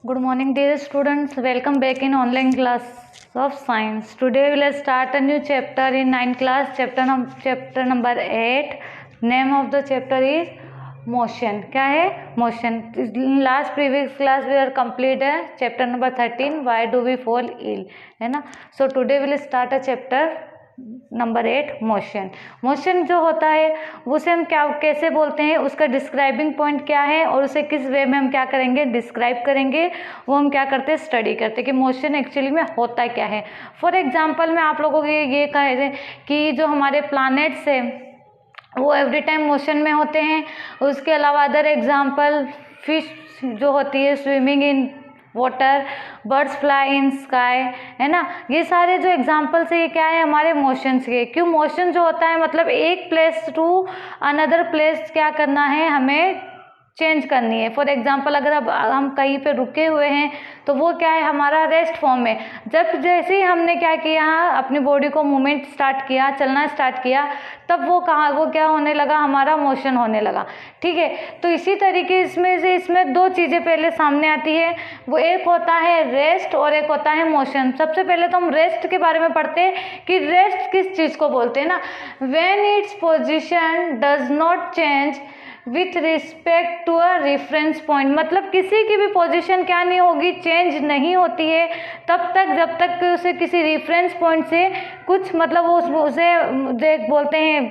Good morning, dear students. Welcome back in online class of science. Today we will start a new chapter in 9th class, chapter number 8. Name of the chapter is motion. क्या है? Motion. Last previous class we are complete है chapter number 13. Why do we fall ill? है ना? So today we will start a chapter number 8 motion. Motion जो होता है उसे हम क्या कैसे बोलते हैं, उसका डिस्क्राइबिंग पॉइंट क्या है और उसे किस वे में हम क्या करेंगे, डिस्क्राइब करेंगे। वो हम क्या करते हैं, स्टडी करते हैं कि मोशन एक्चुअली में होता क्या है। फॉर एग्जांपल मैं आप लोगों को ये कह रहे कि जो हमारे प्लैनेट्स है वो एवरी टाइम मोशन में होते हैं। उसके अलावा अदर एग्जांपल फिश जो होती है swimming in water, birds fly in sky, है ना। ये सारे जो एग्जाम्पल्स है ये क्या है, हमारे मोशंस के। क्यों, मोशन जो होता है मतलब एक प्लेस टू अनदर प्लेस क्या करना है, हमें चेंज करनी है। फॉर एग्जांपल अगर अब हम कहीं पे रुके हुए हैं तो वो क्या है, हमारा रेस्ट फॉर्म में। जब जैसे ही हमने क्या किया, अपनी बॉडी को मूवमेंट स्टार्ट किया, चलना स्टार्ट किया, तब वो क्या होने लगा, हमारा मोशन होने लगा। ठीक है, तो इसी तरीके इसमें दो चीज़ें पहले सामने आती है। वो एक होता है रेस्ट और एक होता है मोशन। सबसे पहले तो हम रेस्ट के बारे में पढ़ते हैं कि रेस्ट किस चीज़ को बोलते हैं ना। When its position does not change with respect to a reference point, मतलब किसी की भी पोजीशन क्या नहीं होगी, चेंज नहीं होती है तब तक जब तक कि उसे किसी रेफरेंस पॉइंट से कुछ मतलब उसे बोलते हैं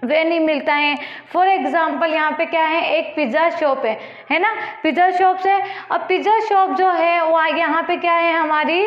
वे नहीं मिलता है। फॉर एग्जाम्पल यहाँ पे क्या है, एक पिज़्ज़ा शॉप है ना। पिज़्ज़ा शॉप से अब पिज़्ज़ा शॉप जो है वो यहाँ पे क्या है, हमारी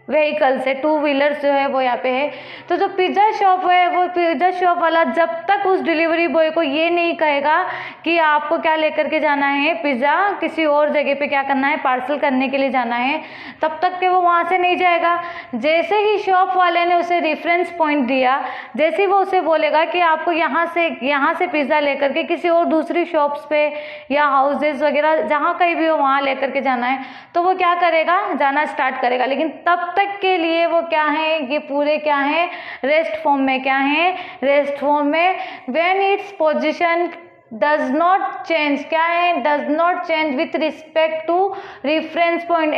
व्हीकल्स है, टू व्हीलर्स जो है वो यहाँ पे है। तो जो पिज़्ज़ा शॉप है वो पिज़्ज़ा शॉप वाला जब तक उस डिलीवरी बॉय को ये नहीं कहेगा कि आपको क्या लेकर के जाना है, पिज़्ज़ा किसी और जगह पे क्या करना है, पार्सल करने के लिए जाना है, तब तक के वो वहाँ से नहीं जाएगा। जैसे ही शॉप वाले ने उसे रेफरेंस पॉइंट दिया, जैसे ही वो उसे बोलेगा कि आपको यहाँ से पिज़्ज़ा लेकर के किसी और दूसरी शॉप्स पे या हाउसेज वगैरह जहाँ कहीं भी हो वहाँ लेकर के जाना है, तो वो क्या करेगा, जाना स्टार्ट करेगा। लेकिन तब तक के लिए वो क्या है, ये पूरे क्या है, रेस्ट फॉर्म में। क्या है, रेस्ट फॉर्म में। When its position does not change, क्या है, does not change with respect to reference point.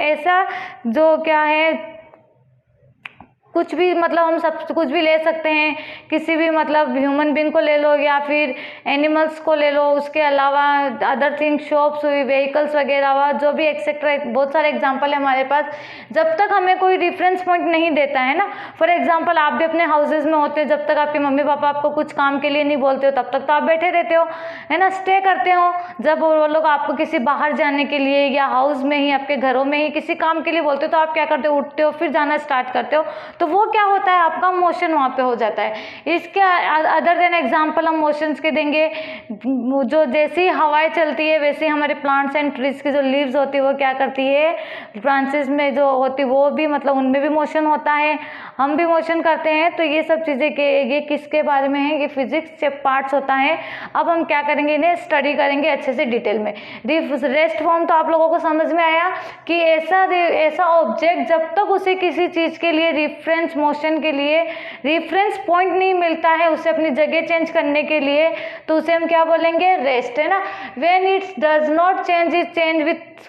ऐसा जो क्या है, कुछ भी मतलब हम सब कुछ भी ले सकते हैं, किसी भी मतलब ह्यूमन बीइंग को ले लो या फिर एनिमल्स को ले लो, उसके अलावा अदर थिंग शॉप्स हुई, व्हीकल्स वगैरह हुआ, जो भी एक्सेट्रा, बहुत सारे एग्जांपल है हमारे पास। जब तक हमें कोई रेफरेंस पॉइंट नहीं देता है ना, फॉर एग्जांपल आप भी अपने हाउसेज में होते हो, जब तक आपके मम्मी पापा आपको कुछ काम के लिए नहीं बोलते हो तब तक तो आप बैठे रहते हो, है ना, स्टे करते हो। जब वो लोग आपको किसी बाहर जाने के लिए या हाउस में ही, आपके घरों में ही किसी काम के लिए बोलते हो तो आप क्या करते हो, उठते हो, फिर जाना स्टार्ट करते हो। तो वो क्या होता है, आपका मोशन वहाँ पे हो जाता है। इसके अदर देन एग्जांपल हम मोशंस के देंगे, जो जैसी हवाएं चलती है वैसे हमारे प्लांट्स एंड ट्रीज की जो लीव्स होती है वो क्या करती है, ब्रांचेस में जो होती है वो भी मतलब उनमें भी मोशन होता है, हम भी मोशन करते हैं। तो ये सब चीज़ें ये किसके बारे में है, ये फिजिक्स के पार्ट्स होता है। अब हम क्या करेंगे, इन्हें स्टडी करेंगे अच्छे से डिटेल में। रेस्ट फॉर्म तो आप लोगों को समझ में आया कि ऐसा ऑब्जेक्ट जब तक उसे किसी चीज़ के लिए रेफरेंस मोशन के लिए रेफरेंस पॉइंट नहीं मिलता है, उसे अपनी जगह चेंज करने के लिए, तो उसे हम क्या बोलेंगे, रेस्ट, है ना। When its does not change, it change with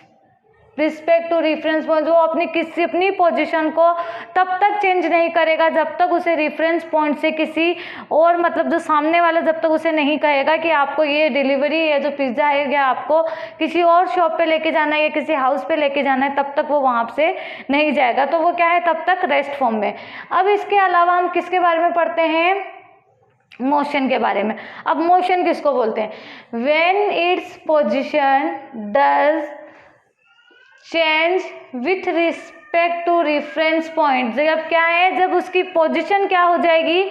respect to reference point. वो अपनी पोजीशन को तब तक चेंज नहीं करेगा जब तक उसे रेफरेंस पॉइंट से किसी और मतलब जो सामने वाला जब तक उसे नहीं कहेगा कि आपको ये डिलीवरी है जो पिज़्ज़ा है या आपको किसी और शॉप पे लेके जाना है या किसी हाउस पे लेके जाना है, तब तक वो वहाँ से नहीं जाएगा। तो वो क्या है, तब तक रेस्ट फॉर्म में। अब इसके अलावा हम किसके बारे में पढ़ते हैं, मोशन के बारे में। अब मोशन किसको बोलते हैं, when its position does change with respect to reference point. जब क्या है, जब उसकी पोजीशन क्या हो जाएगी,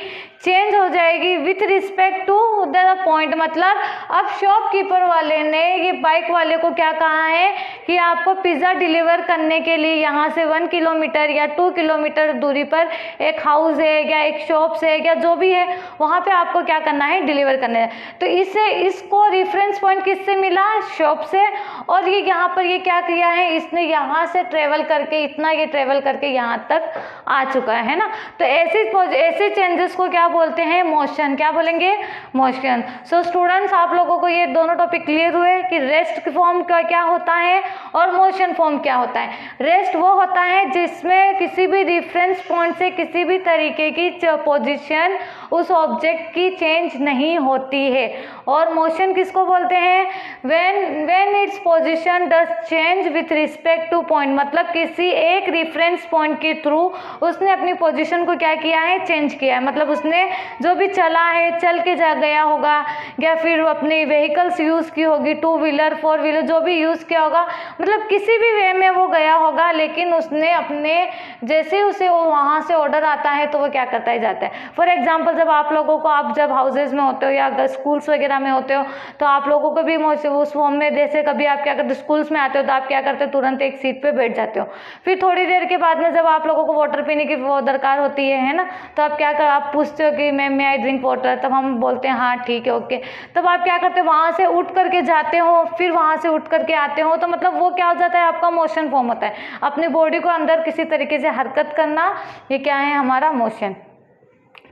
चेंज हो जाएगी with respect to the point. मतलब अब शॉपकीपर वाले ने ये बाइक वाले को क्या कहा है कि आपको पिज़्ज़ा डिलीवर करने के लिए यहाँ से 1 किलोमीटर या 2 किलोमीटर दूरी पर एक हाउस है या एक शॉप्स है या जो भी है, वहाँ पे आपको क्या करना है, डिलीवर करना है। तो इसको रेफरेंस पॉइंट किससे मिला, शॉप से। और ये यहाँ पर ये क्या किया है, इसने यहाँ से ट्रेवल करके इतना ये ट्रेवल करके यहाँ तक आ चुका है ना। तो ऐसे चेंजेस को क्या क्या बोलते हैं, मोशन। क्या बोलेंगे, मोशन। सो स्टूडेंट्स, आप लोगों को ये दोनों टॉपिक क्लियर हुए कि रेस्ट फॉर्म क्या होता है और मोशन फॉर्म क्या होता है। रेस्ट वो होता है जिसमें किसी भी रेफरेंस पॉइंट से किसी भी तरीके की पोजीशन उस ऑब्जेक्ट की चेंज नहीं होती है। और मोशन किसको बोलते हैं, when its position does change with respect two point, मतलब किसी एक रेफरेंस पॉइंट के थ्रू उसने अपनी पोजीशन को क्या किया है, चेंज किया है। मतलब उसने जो भी चला है, चल के जा गया होगा या फिर अपने व्हीकल्स यूज़ की होगी, 2 व्हीलर 4 व्हीलर जो भी यूज़ किया होगा, मतलब किसी भी वे में वो गया होगा, लेकिन उसने अपने जैसे उसे वहाँ से ऑर्डर आता है तो वो क्या करता ही जाता है। फॉर एग्जांपल, जब आप लोगों को, आप जब हाउसेज में होते हो या स्कूल्स वगैरह में होते हो तो आप लोगों को भी उस फॉर्म में, जैसे कभी आप क्या करते हो, स्कूल्स में आते हो तो आप क्या करते हो, तुरंत एक सीट पे बैठ जाते हो। फिर थोड़ी देर के बाद में जब आप लोगों को वाटर पीने की वो दरकार होती है ना, तो आप क्या कर, आप पूछते हो कि मैम आई ड्रिंक वाटर, तब हम बोलते हैं हाँ ठीक है ओके। तब आप क्या करते हो, वहाँ से उठ करके जाते हो, फिर वहाँ से उठ करके आते हो, तो मतलब वो क्या हो जाता है, आपका मोशन फॉर्म होता है। अपनी बॉडी को अंदर किसी तरीके से हरकत करना, ये क्या है, हमारा मोशन।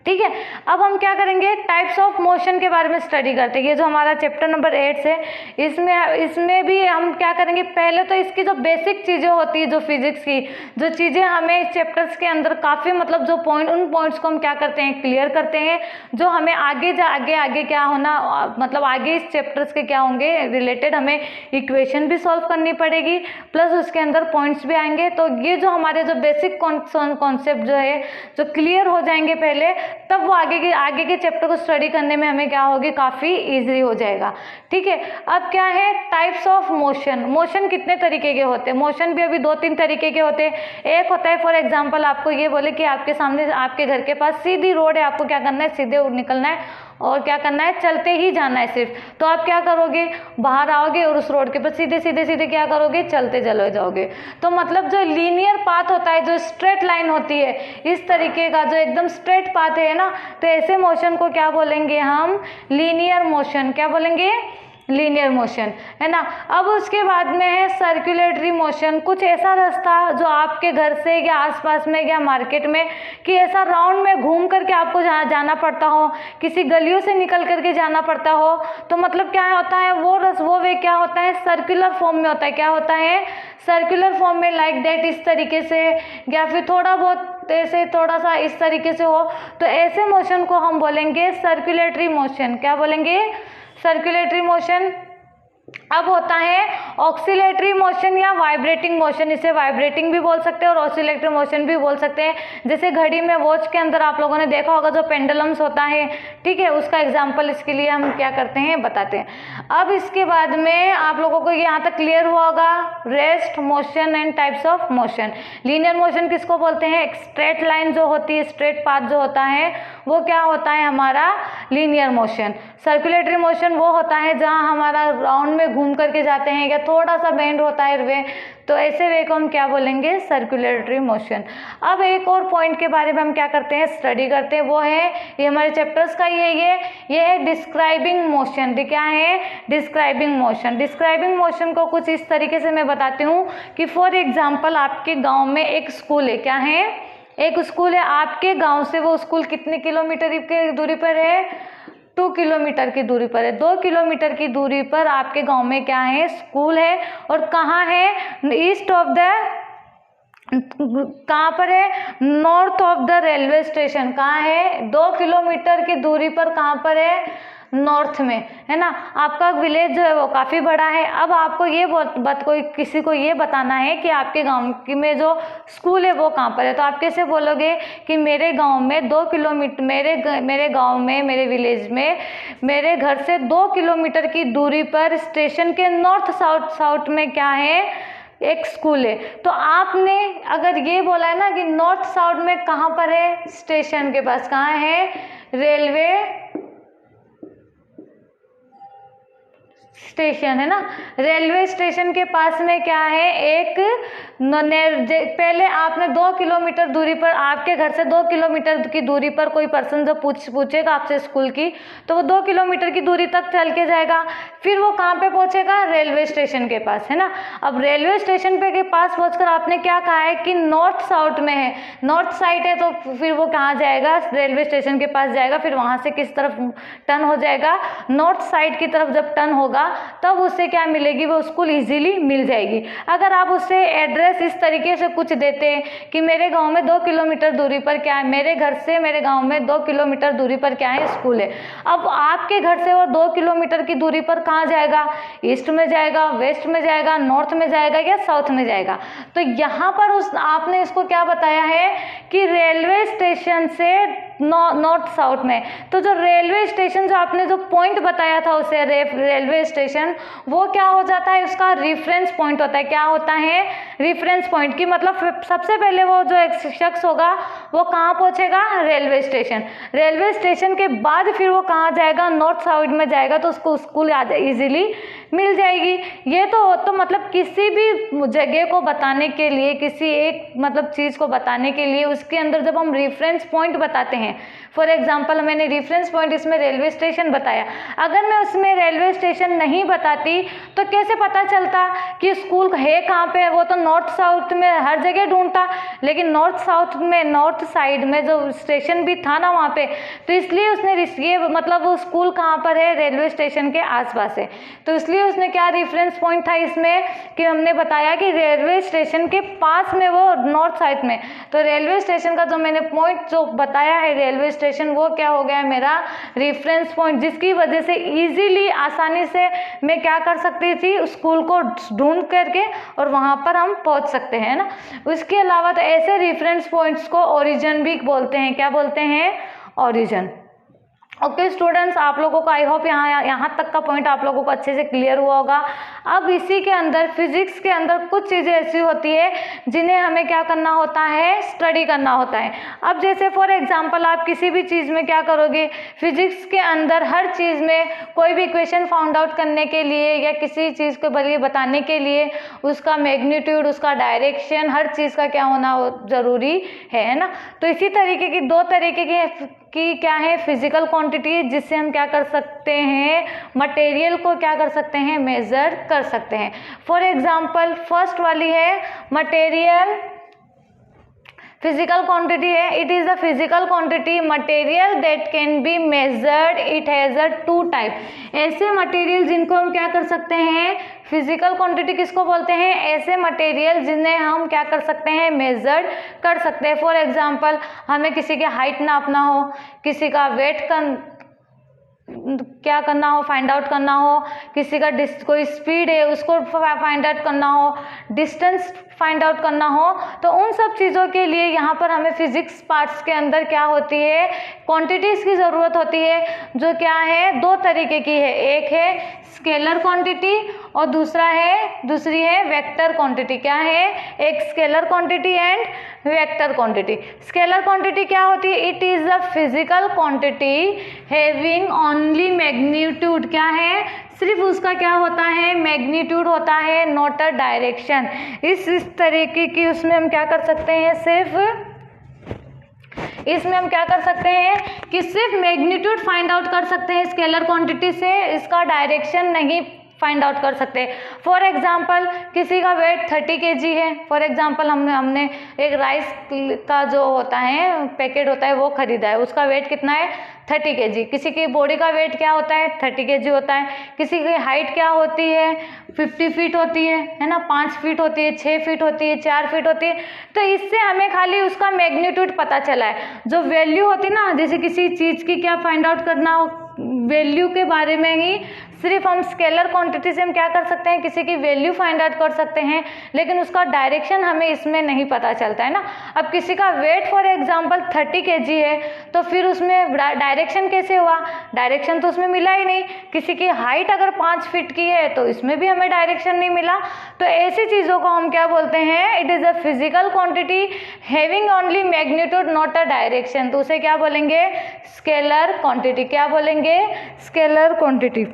ठीक है, अब हम क्या करेंगे, टाइप्स ऑफ मोशन के बारे में स्टडी करते हैं। ये जो हमारा चैप्टर नंबर 8 है, इसमें भी हम क्या करेंगे, पहले तो इसकी जो बेसिक चीज़ें होती है, जो फिजिक्स की जो चीज़ें हमें इस चैप्टर्स के अंदर काफ़ी, मतलब जो पॉइंट, उन पॉइंट्स को हम क्या करते हैं, क्लियर करते हैं, जो हमें आगे क्या होना, मतलब आगे इस चैप्टर्स के क्या होंगे रिलेटेड, हमें इक्वेशन भी सॉल्व करनी पड़ेगी, प्लस उसके अंदर पॉइंट्स भी आएंगे। तो ये जो हमारे जो बेसिक कॉन्सेप्ट जो है, जो क्लियर हो जाएंगे पहले, तब वो आगे के चैप्टर को स्टडी करने में हमें क्या होगी, काफ़ी इजी हो जाएगा। ठीक है, अब क्या है, टाइप्स ऑफ मोशन। मोशन कितने तरीके के होते हैं, मोशन भी अभी 2-3 तरीके के होते हैं। एक होता है, फॉर एग्जांपल आपको ये बोले कि आपके सामने, आपके घर के पास सीधी रोड है, आपको क्या करना है, सीधे निकलना है और क्या करना है, चलते ही जाना है सिर्फ। तो आप क्या करोगे, बाहर आओगे और उस रोड के पर सीधे क्या करोगे, चलते चले जाओगे। तो मतलब जो लीनियर पाथ होता है, जो स्ट्रेट लाइन होती है, इस तरीके का जो एकदम स्ट्रेट पाथ है ना, तो ऐसे मोशन को क्या बोलेंगे हम, लीनियर मोशन। क्या बोलेंगे, लीनियर मोशन, है ना। अब उसके बाद में है सर्कुलेटरी मोशन। कुछ ऐसा रास्ता जो आपके घर से या आसपास में या मार्केट में, कि ऐसा राउंड में घूम करके आपको जाना पड़ता हो, किसी गलियों से निकल करके जाना पड़ता हो, तो मतलब क्या होता है, वो वे क्या होता है, सर्कुलर फॉर्म में होता है। क्या होता है, सर्कुलर फॉर्म में, लाइक दैट, इस तरीके से, या फिर थोड़ा बहुत ऐसे, थोड़ा सा इस तरीके से हो, तो ऐसे मोशन को हम बोलेंगे सर्कुलेटरी मोशन। क्या बोलेंगे, सर्कुलेटरी मोशन। अब होता है ऑक्सीलेटरी मोशन या वाइब्रेटिंग मोशन। इसे वाइब्रेटिंग भी बोल सकते हैं और ऑक्सीलेटरी मोशन भी बोल सकते हैं। जैसे घड़ी में, वॉच के अंदर आप लोगों ने देखा होगा जो पेंडुलम्स होता है, ठीक है, उसका एग्जांपल इसके लिए हम क्या करते हैं, बताते हैं। अब इसके बाद में आप लोगों को यहाँ तक क्लियर हुआ होगा, rest, motion and types of motion. Linear motion किसको बोलते हैं, एक स्ट्रेट लाइन जो होती है, स्ट्रेट पाथ जो होता है, वो क्या होता है, हमारा लीनियर मोशन। सर्कुलेटरी मोशन वो होता है जहाँ हमारा राउंड में घूम करके जाते हैं या थोड़ा सा बेंड होता है वे, तो ऐसे वे को हम क्या बोलेंगे, सर्कुलेटरी मोशन। अब एक और पॉइंट के बारे में हम क्या करते हैं, स्टडी करते हैं, वो है, ये हमारे चैप्टर्स का ही है, ये है डिस्क्राइबिंग मोशन। क्या है, डिस्क्राइबिंग मोशन। डिस्क्राइबिंग मोशन को कुछ इस तरीके से मैं बताती हूँ कि फॉर एग्जाम्पल आपके गाँव में एक स्कूल है। क्या है, एक स्कूल है आपके गाँव से। वो स्कूल कितने किलोमीटर की दूरी पर है, 2 किलोमीटर की दूरी पर है। 2 किलोमीटर की दूरी पर आपके गांव में क्या है, स्कूल है। और कहाँ है, ईस्ट ऑफ द, कहाँ पर है, north of the railway station. कहाँ है, 2 किलोमीटर की दूरी पर, कहाँ पर है, नॉर्थ में, है ना। आपका विलेज जो है वो काफ़ी बड़ा है। अब आपको ये किसी को ये बताना है कि आपके गांव में जो स्कूल है वो कहाँ पर है, तो आप कैसे बोलोगे कि मेरे गांव में 2 किलोमीटर, मेरे गांव में, मेरे विलेज में, मेरे घर से 2 किलोमीटर की दूरी पर स्टेशन के नॉर्थ साउथ में क्या है, एक स्कूल है। तो आपने अगर ये बोला है ना कि नॉर्थ साउथ में कहाँ पर है, स्टेशन के पास, कहाँ है, रेलवे स्टेशन, है ना। रेलवे स्टेशन के पास में क्या है, एक पहले आपने 2 किलोमीटर दूरी पर, आपके घर से 2 किलोमीटर की दूरी पर कोई पर्सन जो पूछेगा आपसे स्कूल की, तो वो 2 किलोमीटर की दूरी तक चल के जाएगा। फिर वो कहाँ पे पहुंचेगा, रेलवे स्टेशन के पास, है ना। अब रेलवे स्टेशन पे के पास पहुंचकर आपने क्या कहा है कि नॉर्थ साउथ में है, नॉर्थ साइड है, तो फिर वो कहाँ जाएगा, रेलवे स्टेशन के पास जाएगा, फिर वहाँ से किस तरफ टर्न हो जाएगा, नॉर्थ साइड की तरफ जब टर्न होगा तब उससे क्या मिलेगी, वो स्कूल ईजिली मिल जाएगी। अगर आप उससे एड्रेस इस तरीके से कुछ देते हैं कि मेरे गाँव में 2 किलोमीटर दूरी पर क्या है, मेरे घर से मेरे गाँव में 2 किलोमीटर दूरी पर क्या है, स्कूल है। अब आपके घर से वो 2 किलोमीटर की दूरी पर कहाँ जाएगा, ईस्ट में जाएगा, वेस्ट में जाएगा, नॉर्थ में जाएगा या साउथ में जाएगा। तो यहाँ पर आपने इसको क्या बताया है कि रेलवे स्टेशन से नॉर्थ साउथ में। तो जो रेलवे स्टेशन, जो आपने जो पॉइंट बताया था उसे रेलवे स्टेशन, वो क्या हो जाता है, उसका रेफरेंस पॉइंट होता है। क्या होता है, रेफरेंस पॉइंट की मतलब सबसे पहले वो जो एक शख्स होगा वो कहाँ पहुँचेगा, रेलवे स्टेशन। रेलवे स्टेशन के बाद फिर वो कहाँ जाएगा, नॉर्थ साउथ में जाएगा, तो उसको स्कूल ईजिली मिल जाएगी। ये तो मतलब किसी भी जगह को बताने के लिए, किसी एक मतलब चीज़ को बताने के लिए उसके अंदर जब हम रेफरेंस पॉइंट बताते हैं, फॉर एग्जाम्पल मैंने रेफरेंस पॉइंट इसमें रेलवे स्टेशन बताया, अगर मैं उसमें रेलवे स्टेशन नहीं बताती तो कैसे पता चलता कि स्कूल है कहाँ पे। वो तो नॉर्थ साउथ में हर जगह ढूंढता, लेकिन नॉर्थ साउथ में, नॉर्थ साइड में जो स्टेशन भी था ना वहाँ पे, तो इसलिए उसने ये मतलब वो स्कूल कहाँ पर है, रेलवे स्टेशन के आसपास है। तो इसलिए उसने क्या रेफरेंस पॉइंट था इसमें कि हमने बताया कि रेलवे स्टेशन के पास में, वो नॉर्थ साइड में। तो रेलवे स्टेशन का जो मैंने पॉइंट जो बताया है रेलवे स्टेशन, वो क्या हो गया मेरा रेफरेंस पॉइंट, जिसकी वजह से इजीली आसानी से मैं क्या कर सकती थी, स्कूल को ढूंढ करके और वहाँ पर हम पहुँच सकते हैं ना। उसके अलावा तो ऐसे रेफरेंस पॉइंट्स को ओरिजिन भी बोलते हैं। क्या बोलते हैं, ओरिजिन। ओके स्टूडेंट्स, आप लोगों को आई होप यहाँ तक का पॉइंट आप लोगों को अच्छे से क्लियर हुआ होगा। अब इसी के अंदर फिजिक्स के अंदर कुछ चीज़ें ऐसी होती है जिन्हें हमें क्या करना होता है, स्टडी करना होता है। अब जैसे फॉर एग्जांपल आप किसी भी चीज़ में क्या करोगे, फिजिक्स के अंदर हर चीज़ में कोई भी इक्वेशन फाउंड आउट करने के लिए या किसी चीज़ को बल्कि बताने के लिए उसका मैग्नीट्यूड, उसका डायरेक्शन, हर चीज़ का क्या होना ज़रूरी है ना। तो इसी तरीके की दो तरीके की क्या है, फिजिकल क्वांटिटी, जिससे हम क्या कर सकते हैं, मटेरियल को क्या कर सकते हैं, मेजर कर सकते हैं। फॉर एग्जांपल फर्स्ट वाली है मटेरियल, फिजिकल क्वांटिटी है। It is a physical quantity material that can be measured, it has a 2 type. ऐसे मटेरियल जिनको हम क्या कर सकते हैं, फिजिकल क्वांटिटी किसको बोलते हैं, ऐसे मटेरियल जिन्हें हम क्या कर सकते हैं, मेजर कर सकते हैं। फॉर एग्जांपल हमें किसी की हाइट नापना हो, किसी का वेट क्या करना हो, फाइंड आउट करना हो, किसी का कोई स्पीड है उसको फाइंड आउट करना हो, डिस्टेंस फाइंड आउट करना हो, तो उन सब चीज़ों के लिए यहाँ पर हमें फिजिक्स पार्ट्स के अंदर क्या होती है, क्वांटिटीज़ की ज़रूरत होती है, जो क्या है 2 तरीके की है। एक है स्केलर क्वांटिटी और दूसरी है वेक्टर क्वांटिटी। क्या है, एक scalar quantity and vector quantity. Scalar quantity क्या होती है, it is a physical quantity having only magnitude. क्या है, सिर्फ उसका क्या होता है, मैग्नीट्यूड होता है, नॉट अ डायरेक्शन। इस तरीके की उसमें हम क्या कर सकते हैं, इसमें हम क्या कर सकते हैं कि सिर्फ मैग्नीट्यूड फाइंड आउट कर सकते हैं स्केलर क्वांटिटी से, इसका डायरेक्शन नहीं फाइंड आउट कर सकते। फॉर एग्जांपल किसी का वेट 30 kg है। फॉर एग्जांपल हमने एक राइस का जो होता है पैकेट होता है वो खरीदा है, उसका वेट कितना है, 30 kg। किसी की बॉडी का वेट क्या होता है, 30 kg होता है। किसी की हाइट क्या होती है, 50 फीट होती है ना, 5 फीट होती है, 6 फीट होती है, 4 फीट होती है। तो इससे हमें खाली उसका मैग्नीट्यूड पता चला है। जो वैल्यू होती है ना, जैसे किसी चीज़ की क्या फाइंड आउट करना हो, वैल्यू के बारे में ही सिर्फ हम स्केलर क्वांटिटी से हम क्या कर सकते हैं, किसी की वैल्यू फाइंड आउट कर सकते हैं, लेकिन उसका डायरेक्शन हमें इसमें नहीं पता चलता है ना। अब किसी का वेट फॉर एग्जांपल 30 kg है, तो फिर उसमें डायरेक्शन कैसे हुआ, डायरेक्शन तो उसमें मिला ही नहीं। किसी की हाइट अगर 5 फीट की है तो इसमें भी हमें डायरेक्शन नहीं मिला। तो ऐसी चीज़ों को हम क्या बोलते हैं, it is a physical quantity having only magnitude not a direction. तो उसे क्या बोलेंगे, स्केलर क्वांटिटी। क्या बोलेंगे, स्केलर क्वांटिटी।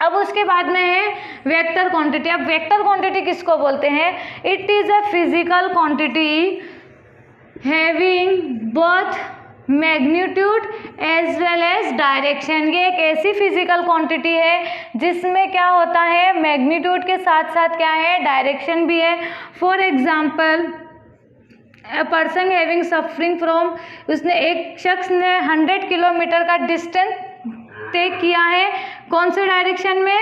अब उसके बाद में है वेक्टर क्वांटिटी। अब वेक्टर क्वांटिटी किसको बोलते हैं, it is a physical quantity having both magnitude as well as direction. ये एक ऐसी फिजिकल क्वांटिटी है जिसमें क्या होता है, मैग्नीट्यूड के साथ साथ क्या है, डायरेक्शन भी है। For example a person having suffering from, उसने, एक शख्स ने 100 किलोमीटर का डिस्टेंस तय किया है, कौन से डायरेक्शन में,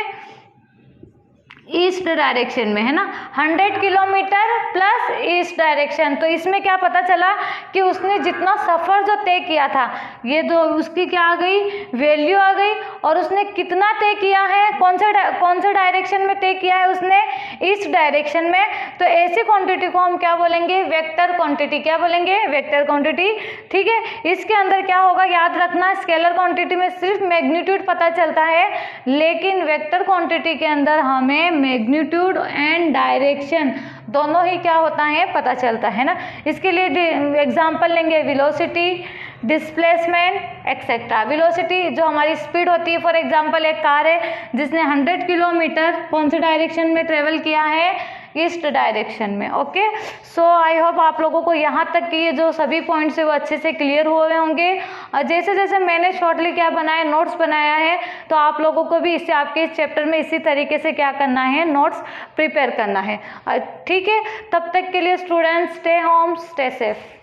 ईस्ट डायरेक्शन में, है ना, 100 किलोमीटर प्लस ईस्ट डायरेक्शन। तो इसमें क्या पता चला कि उसने जितना सफ़र जो तय किया था, ये दो उसकी क्या आ गई, वैल्यू आ गई, और उसने कितना तय किया है, कौन से डायरेक्शन में तय किया है उसने, ईस्ट डायरेक्शन में। तो ऐसी क्वांटिटी को हम क्या बोलेंगे, वेक्टर क्वांटिटी। क्या बोलेंगे, वेक्टर क्वांटिटी। ठीक है, इसके अंदर क्या होगा, याद रखना, स्केलर क्वांटिटी में सिर्फ मैग्नीट्यूड पता चलता है, लेकिन वेक्टर क्वांटिटी के अंदर हमें मैग्नीट्यूड एंड डायरेक्शन दोनों ही क्या होता है, पता चलता है ना। इसके लिए एग्जांपल लेंगे, वेलोसिटी, डिस्प्लेसमेंट एक्सेट्रा। वेलोसिटी जो हमारी स्पीड होती है, फॉर एग्जांपल एक कार है जिसने 100 किलोमीटर कौन से डायरेक्शन में ट्रेवल किया है, ईस्ट डायरेक्शन में। ओके, सो आई होप आप लोगों को यहाँ तक के ये जो सभी पॉइंट्स है वो अच्छे से क्लियर हुए होंगे। और जैसे जैसे मैंने शॉर्टली क्या बनाया, नोट्स बनाया है, तो आप लोगों को भी इससे आपके इस चैप्टर में इसी तरीके से क्या करना है, नोट्स प्रिपेयर करना है। ठीक है, तब तक के लिए students stay home, stay safe.